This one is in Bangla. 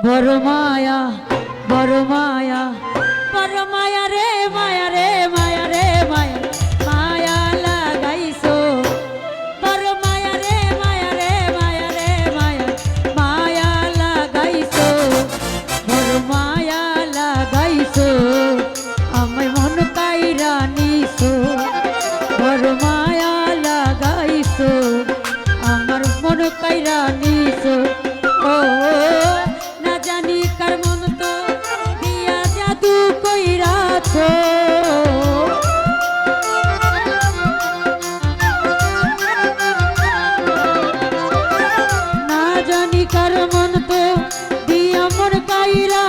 বড় মায়া বড় মায়া বড় মায়া রে মায়া রে মায়া রে মায়া মায়া লাগাইছো বড় মায়া রে মায়া রে মায়া রে মায়া মায়া লাগাইছো বড় মায়া লাগাইছো আমায় মন কাইরা নিছো বড় মায়া লাগাইছো আমার মন কাইরা নিছো ও না জানি কার মন তো দিয়া জাদু কইরাছো না জানি কার মন তো দিয়া মন কাইরা